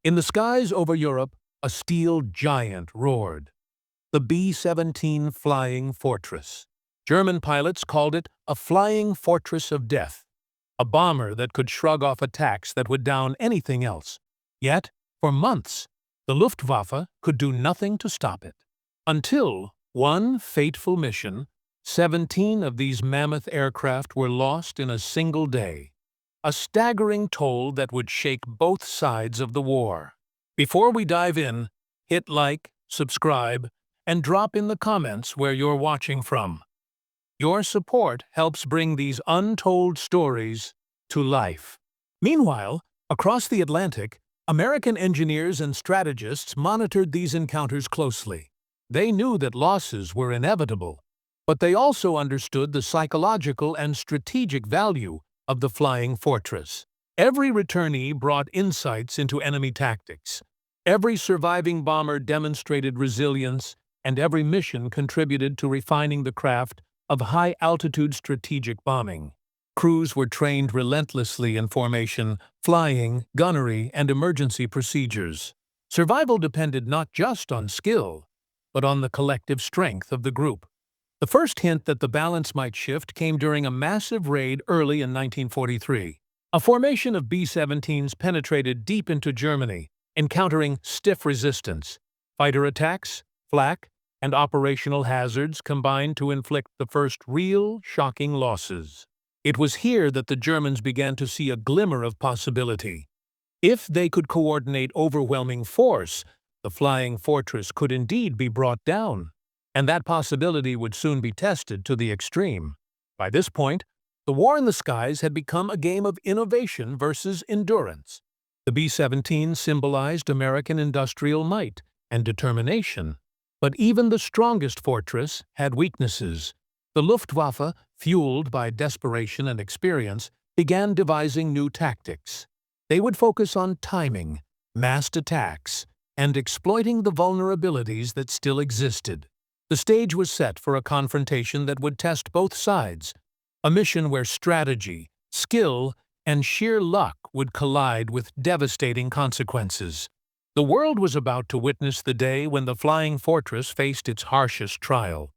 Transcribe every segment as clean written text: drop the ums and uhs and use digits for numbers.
In the skies over Europe, a steel giant roared. The B-17 Flying Fortress. German pilots called it a flying fortress of death, a bomber that could shrug off attacks that would down anything else. Yet, for months, the Luftwaffe could do nothing to stop it. Until one fateful mission, 17 of these mammoth aircraft were lost in a single day. A staggering toll that would shake both sides of the war. Before we dive in, hit like, subscribe, and drop in the comments where you're watching from. Your support helps bring these untold stories to life. Meanwhile, across the Atlantic, American engineers and strategists monitored these encounters closely. They knew that losses were inevitable, but they also understood the psychological and strategic value of the flying fortress. Every returnee brought insights into enemy tactics. Every surviving bomber demonstrated resilience, and every mission contributed to refining the craft of high-altitude strategic bombing. Crews were trained relentlessly in formation, flying, gunnery, and emergency procedures. Survival depended not just on skill, but on the collective strength of the group. The first hint that the balance might shift came during a massive raid early in 1943. A formation of B-17s penetrated deep into Germany, encountering stiff resistance. Fighter attacks, flak, and operational hazards combined to inflict the first real, shocking losses. It was here that the Germans began to see a glimmer of possibility. If they could coordinate overwhelming force, the flying fortress could indeed be brought down, and that possibility would soon be tested to the extreme. By this point, the war in the skies had become a game of innovation versus endurance. The B-17 symbolized American industrial might and determination. But even the strongest fortress had weaknesses. The Luftwaffe, fueled by desperation and experience, began devising new tactics. They would focus on timing, massed attacks, and exploiting the vulnerabilities that still existed. The stage was set for a confrontation that would test both sides, a mission where strategy, skill, and sheer luck would collide with devastating consequences. The world was about to witness the day when the flying fortress faced its harshest trial.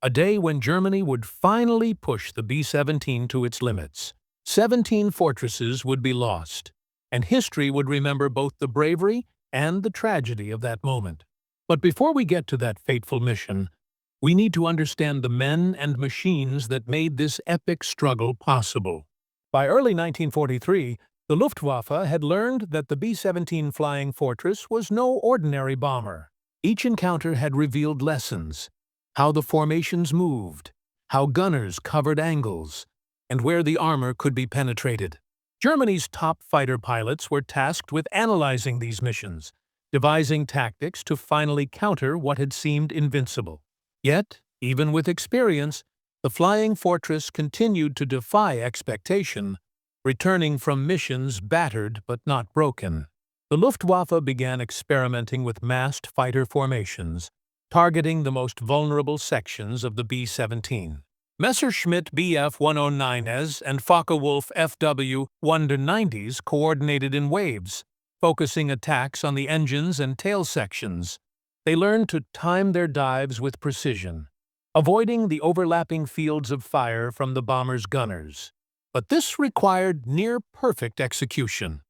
A day when Germany would finally push the B-17 to its limits. 17 fortresses would be lost, and history would remember both the bravery and the tragedy of that moment. But before we get to that fateful mission, we need to understand the men and machines that made this epic struggle possible. By early 1943, the Luftwaffe had learned that the B-17 Flying Fortress was no ordinary bomber. Each encounter had revealed lessons: how the formations moved, how gunners covered angles, and where the armor could be penetrated. Germany's top fighter pilots were tasked with analyzing these missions, devising tactics to finally counter what had seemed invincible. Yet, even with experience, the Flying Fortress continued to defy expectation, returning from missions battered but not broken. The Luftwaffe began experimenting with massed fighter formations, targeting the most vulnerable sections of the B-17. Messerschmitt Bf-109s and Focke-Wulf Fw-190s coordinated in waves, focusing attacks on the engines and tail sections. They learned to time their dives with precision, avoiding the overlapping fields of fire from the bomber's gunners. But this required near-perfect execution.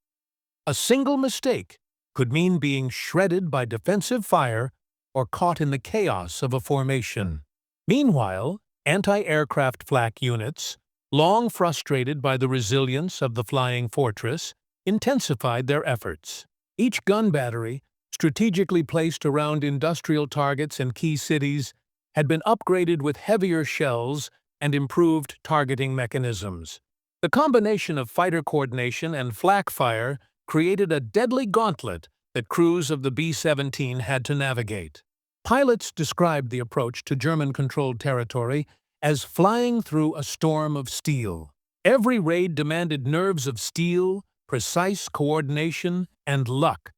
A single mistake could mean being shredded by defensive fire or caught in the chaos of a formation. Meanwhile, anti-aircraft flak units, long frustrated by the resilience of the flying fortress, intensified their efforts. Each gun battery, strategically placed around industrial targets and key cities, had been upgraded with heavier shells and improved targeting mechanisms. The combination of fighter coordination and flak fire created a deadly gauntlet that crews of the B-17 had to navigate. Pilots described the approach to German-controlled territory as flying through a storm of steel. Every raid demanded nerves of steel, precise coordination, and luck,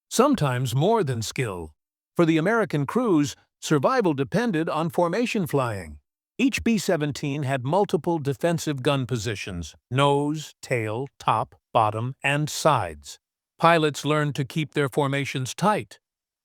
sometimes more than skill. For the American crews, survival depended on formation flying. Each B-17 had multiple defensive gun positions: nose, tail, top, bottom, and sides. Pilots learned to keep their formations tight,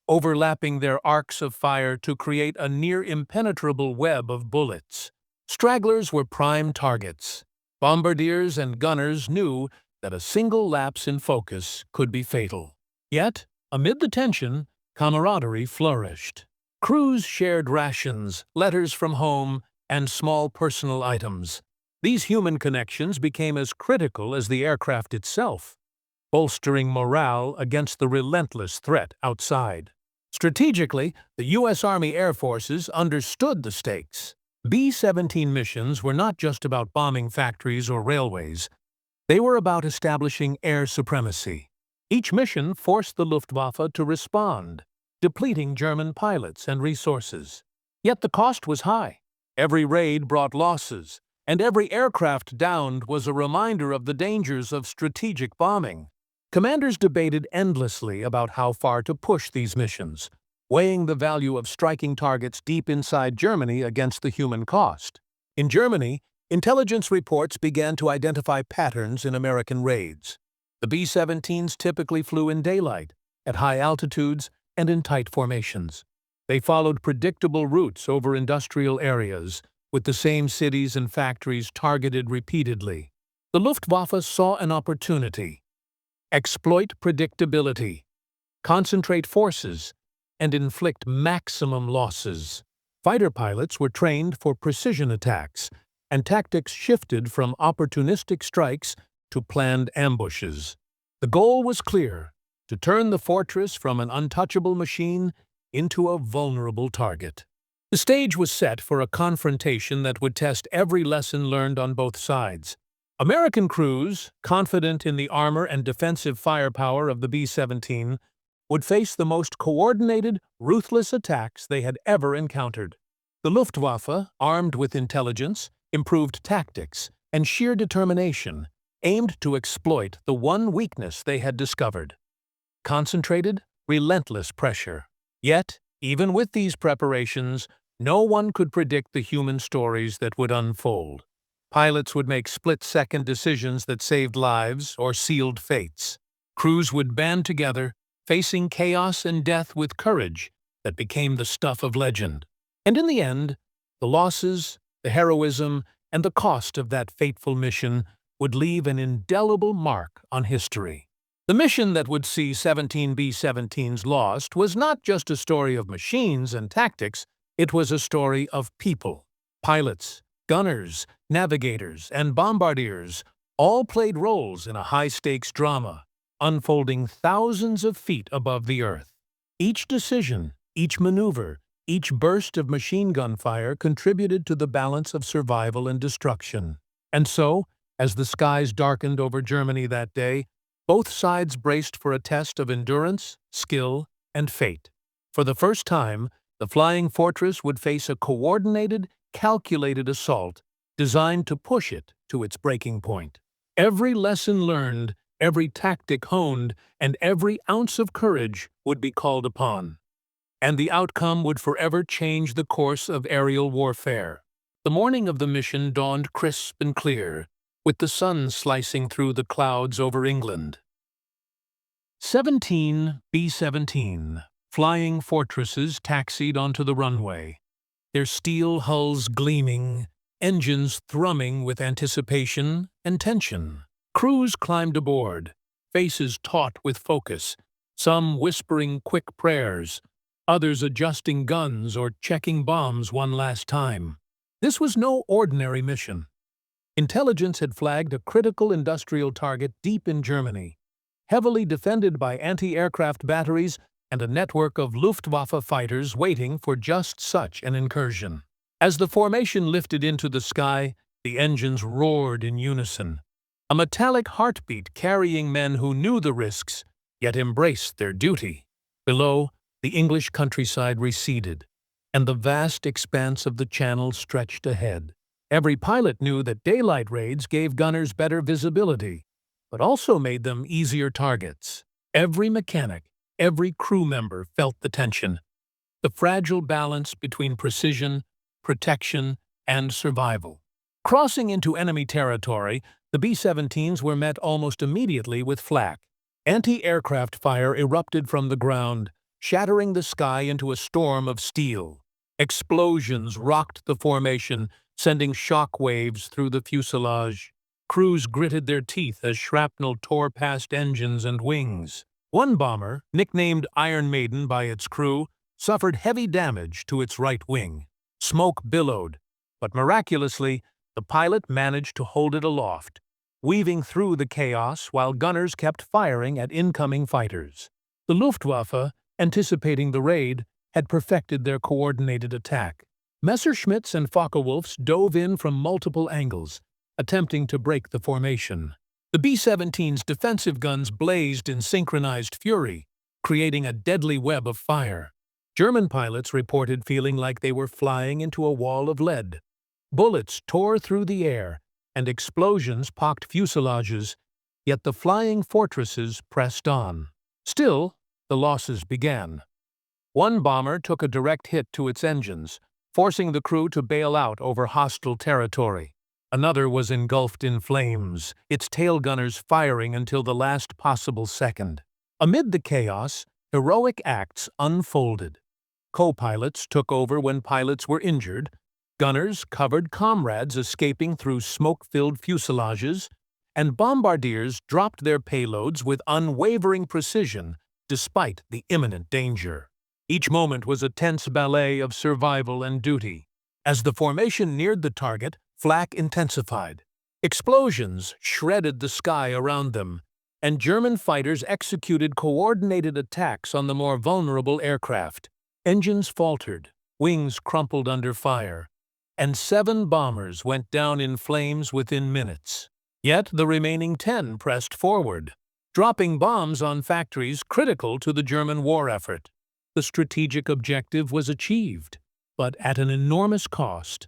overlapping their arcs of fire to create a near-impenetrable web of bullets. Stragglers were prime targets. Bombardiers and gunners knew that a single lapse in focus could be fatal. Yet, amid the tension, camaraderie flourished. Crews shared rations, letters from home, and small personal items. These human connections became as critical as the aircraft itself, bolstering morale against the relentless threat outside. Strategically, the U.S. Army Air Forces understood the stakes. B-17 missions were not just about bombing factories or railways. They were about establishing air supremacy. Each mission forced the Luftwaffe to respond, depleting German pilots and resources. Yet the cost was high. Every raid brought losses, and every aircraft downed was a reminder of the dangers of strategic bombing. Commanders debated endlessly about how far to push these missions, weighing the value of striking targets deep inside Germany against the human cost. In Germany, intelligence reports began to identify patterns in American raids. The B-17s typically flew in daylight, at high altitudes, and in tight formations. They followed predictable routes over industrial areas, with the same cities and factories targeted repeatedly. The Luftwaffe saw an opportunity. Exploit predictability, concentrate forces, and inflict maximum losses. Fighter pilots were trained for precision attacks, and tactics shifted from opportunistic strikes to planned ambushes. The goal was clear: to turn the fortress from an untouchable machine into a vulnerable target. The stage was set for a confrontation that would test every lesson learned on both sides. American crews, confident in the armor and defensive firepower of the B-17, would face the most coordinated, ruthless attacks they had ever encountered. The Luftwaffe, armed with intelligence, improved tactics, and sheer determination, aimed to exploit the one weakness they had discovered: concentrated, relentless pressure. Yet, even with these preparations, no one could predict the human stories that would unfold. Pilots would make split-second decisions that saved lives or sealed fates. Crews would band together, facing chaos and death with courage that became the stuff of legend. And in the end, the losses, the heroism, and the cost of that fateful mission would leave an indelible mark on history. The mission that would see 17 B-17s lost was not just a story of machines and tactics, it was a story of people. Pilots, gunners, navigators, and bombardiers all played roles in a high-stakes drama, unfolding thousands of feet above the earth. Each decision, each maneuver, each burst of machine gun fire contributed to the balance of survival and destruction. And so, as the skies darkened over Germany that day, both sides braced for a test of endurance, skill, and fate. For the first time, the flying fortress would face a coordinated, calculated assault designed to push it to its breaking point. Every lesson learned, every tactic honed, and every ounce of courage would be called upon. And the outcome would forever change the course of aerial warfare. The morning of the mission dawned crisp and clear, with the sun slicing through the clouds over England. 17 B-17 flying fortresses taxied onto the runway, their steel hulls gleaming, engines thrumming with anticipation and tension. Crews climbed aboard, faces taut with focus, some whispering quick prayers, others adjusting guns or checking bombs one last time. This was no ordinary mission. Intelligence had flagged a critical industrial target deep in Germany, heavily defended by anti-aircraft batteries and a network of Luftwaffe fighters waiting for just such an incursion. As the formation lifted into the sky, the engines roared in unison, a metallic heartbeat carrying men who knew the risks, yet embraced their duty. Below, the English countryside receded, and the vast expanse of the Channel stretched ahead. Every pilot knew that daylight raids gave gunners better visibility, but also made them easier targets. Every mechanic, every crew member felt the tension, the fragile balance between precision, protection, and survival. Crossing into enemy territory, the B-17s were met almost immediately with flak. Anti-aircraft fire erupted from the ground, shattering the sky into a storm of steel. Explosions rocked the formation, sending shock waves through the fuselage. Crews gritted their teeth as shrapnel tore past engines and wings. One bomber, nicknamed Iron Maiden by its crew, suffered heavy damage to its right wing. Smoke billowed, but miraculously, the pilot managed to hold it aloft, weaving through the chaos while gunners kept firing at incoming fighters. The Luftwaffe, anticipating the raid, had perfected their coordinated attack. Messerschmitts and Focke-Wulfs dove in from multiple angles, attempting to break the formation. The B-17's defensive guns blazed in synchronized fury, creating a deadly web of fire. German pilots reported feeling like they were flying into a wall of lead. Bullets tore through the air, and explosions pocked fuselages, yet the flying fortresses pressed on. Still, the losses began. One bomber took a direct hit to its engines, forcing the crew to bail out over hostile territory. Another was engulfed in flames, its tail gunners firing until the last possible second. Amid the chaos, heroic acts unfolded. Co-pilots took over when pilots were injured, gunners covered comrades escaping through smoke-filled fuselages, and bombardiers dropped their payloads with unwavering precision despite the imminent danger. Each moment was a tense ballet of survival and duty. As the formation neared the target, flak intensified. Explosions shredded the sky around them, and German fighters executed coordinated attacks on the more vulnerable aircraft. Engines faltered, wings crumpled under fire, and 7 bombers went down in flames within minutes. Yet the remaining 10 pressed forward, dropping bombs on factories critical to the German war effort. The strategic objective was achieved, but at an enormous cost.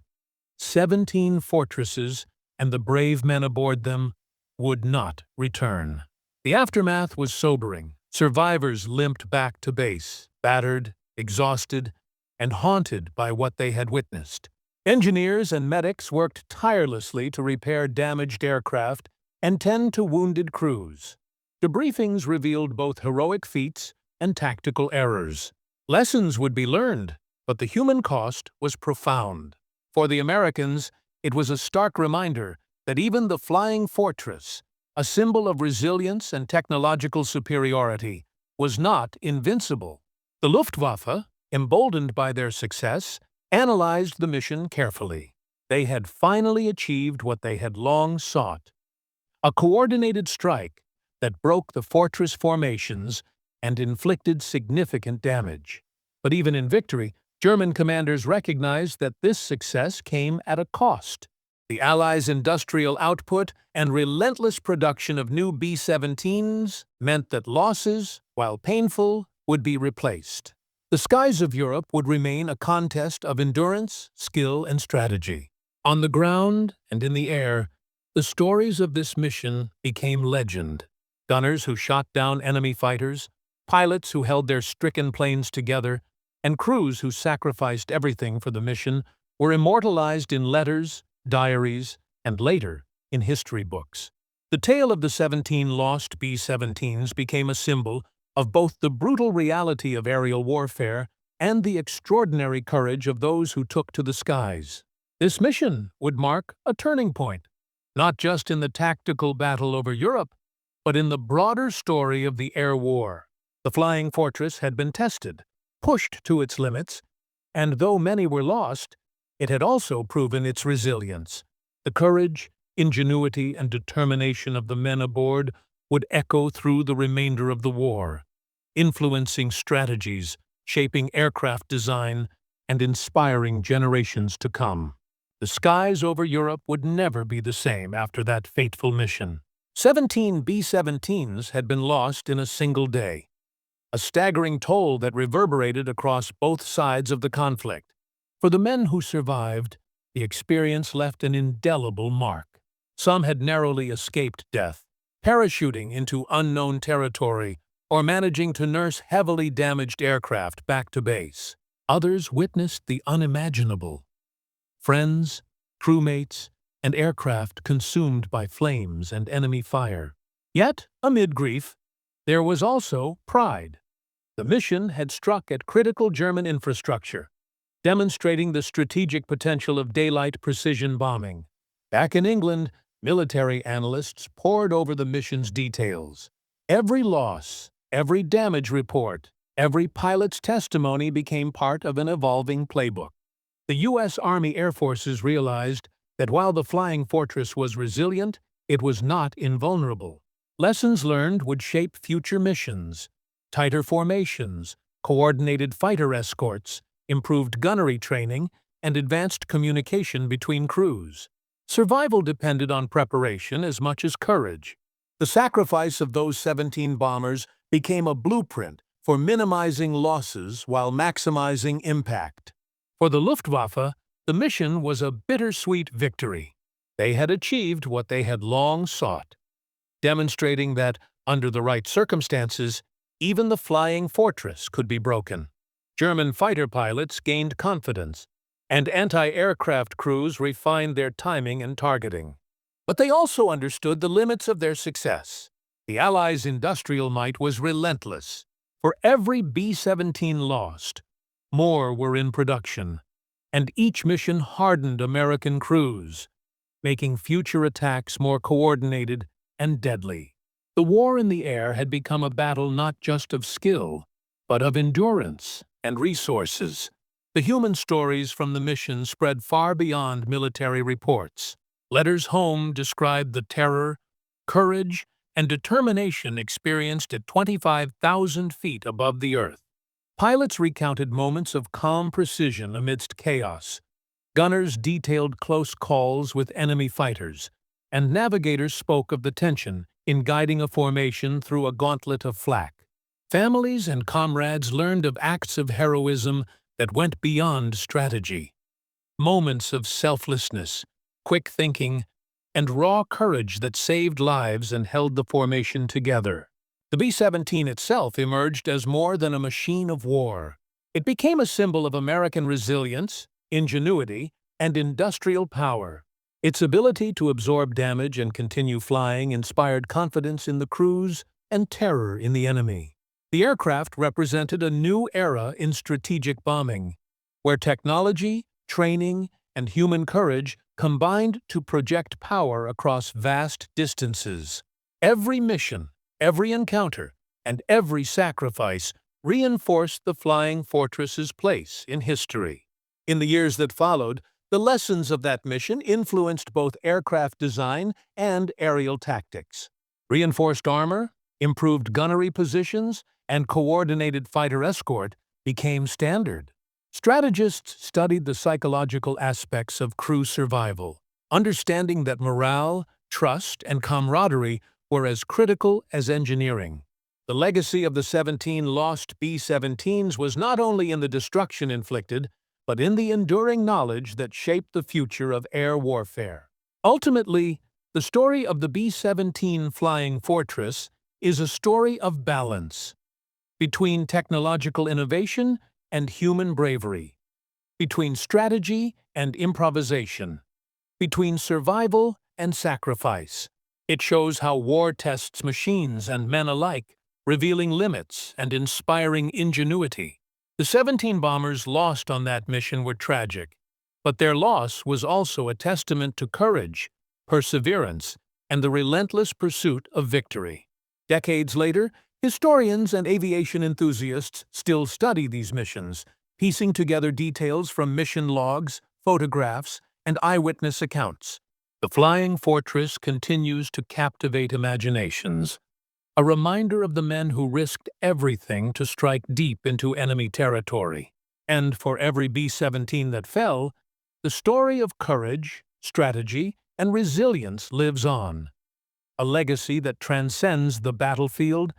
17 fortresses and the brave men aboard them would not return. The aftermath was sobering. Survivors limped back to base, battered, exhausted, and haunted by what they had witnessed. Engineers and medics worked tirelessly to repair damaged aircraft and tend to wounded crews. Debriefings revealed both heroic feats and tactical errors. Lessons would be learned, but the human cost was profound. For the Americans, it was a stark reminder that even the flying fortress, a symbol of resilience and technological superiority, was not invincible. The Luftwaffe, emboldened by their success, analyzed the mission carefully. They had finally achieved what they had long sought: a coordinated strike that broke the fortress formations and inflicted significant damage. But even in victory, German commanders recognized that this success came at a cost. The Allies' industrial output and relentless production of new B-17s meant that losses, while painful, would be replaced. The skies of Europe would remain a contest of endurance, skill, and strategy. On the ground and in the air, the stories of this mission became legend. Gunners who shot down enemy fighters, pilots who held their stricken planes together, and crews who sacrificed everything for the mission were immortalized in letters, diaries, and later in history books. The tale of the 17 lost B-17s became a symbol of both the brutal reality of aerial warfare and the extraordinary courage of those who took to the skies. This mission would mark a turning point, not just in the tactical battle over Europe, but in the broader story of the air war. The flying fortress had been tested, pushed to its limits, and though many were lost, it had also proven its resilience. The courage, ingenuity, and determination of the men aboard would echo through the remainder of the war, influencing strategies, shaping aircraft design, and inspiring generations to come. The skies over Europe would never be the same after that fateful mission. 17 B-17s had been lost in a single day, a staggering toll that reverberated across both sides of the conflict. For the men who survived, the experience left an indelible mark. Some had narrowly escaped death, parachuting into unknown territory or managing to nurse heavily damaged aircraft back to base. Others witnessed the unimaginable: friends, crewmates, and aircraft consumed by flames and enemy fire. Yet, amid grief, There was also pride. The mission had struck at critical German infrastructure, demonstrating the strategic potential of daylight precision bombing. Back in England, military analysts pored over the mission's details. Every loss, every damage report, every pilot's testimony became part of an evolving playbook. The U.S. Army Air Forces realized that while the Flying Fortress was resilient, it was not invulnerable. Lessons learned would shape future missions: tighter formations, coordinated fighter escorts, improved gunnery training, and advanced communication between crews. Survival depended on preparation as much as courage. The sacrifice of those 17 bombers became a blueprint for minimizing losses while maximizing impact. For the Luftwaffe, the mission was a bittersweet victory. They had achieved what they had long sought, demonstrating that, under the right circumstances, even the Flying Fortress could be broken. German fighter pilots gained confidence, and anti-aircraft crews refined their timing and targeting. But they also understood the limits of their success. The Allies' industrial might was relentless. For every B-17 lost, more were in production, and each mission hardened American crews, making future attacks more coordinated and deadly. The war in the air had become a battle not just of skill, but of endurance and resources. The human stories from the mission spread far beyond military reports. Letters home described the terror, courage, and determination experienced at 25,000 feet above the earth. Pilots recounted moments of calm precision amidst chaos. Gunners detailed close calls with enemy fighters, and navigators spoke of the tension in guiding a formation through a gauntlet of flak. Families and comrades learned of acts of heroism that went beyond strategy. Moments of selflessness, quick thinking, and raw courage that saved lives and held the formation together. The B-17 itself emerged as more than a machine of war. It became a symbol of American resilience, ingenuity, and industrial power. Its ability to absorb damage and continue flying inspired confidence in the crews and terror in the enemy. The aircraft represented a new era in strategic bombing, where technology, training, and human courage combined to project power across vast distances. Every mission, every encounter, and every sacrifice reinforced the Flying Fortress's place in history. In the years that followed, the lessons of that mission influenced both aircraft design and aerial tactics. Reinforced armor, improved gunnery positions, and coordinated fighter escort became standard. Strategists studied the psychological aspects of crew survival, understanding that morale, trust, and camaraderie were as critical as engineering. The legacy of the 17 lost B-17s was not only in the destruction inflicted, but in the enduring knowledge that shaped the future of air warfare. Ultimately, the story of the B-17 Flying Fortress is a story of balance between technological innovation and human bravery, between strategy and improvisation, between survival and sacrifice. It shows how war tests machines and men alike, revealing limits and inspiring ingenuity. The 17 bombers lost on that mission were tragic, but their loss was also a testament to courage, perseverance, and the relentless pursuit of victory. Decades later, historians and aviation enthusiasts still study these missions, piecing together details from mission logs, photographs, and eyewitness accounts. The Flying Fortress continues to captivate imaginations, a reminder of the men who risked everything to strike deep into enemy territory. And for every B-17 that fell, the story of courage, strategy, and resilience lives on, a legacy that transcends the battlefield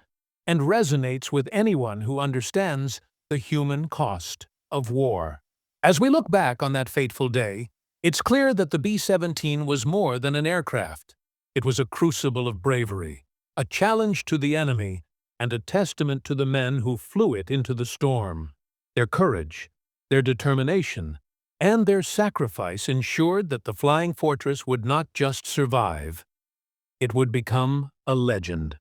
and resonates with anyone who understands the human cost of war. As we look back on that fateful day, it's clear that the B-17 was more than an aircraft. It was a crucible of bravery, a challenge to the enemy, and a testament to the men who flew it into the storm. Their courage, their determination, and their sacrifice ensured that the Flying Fortress would not just survive, it would become a legend.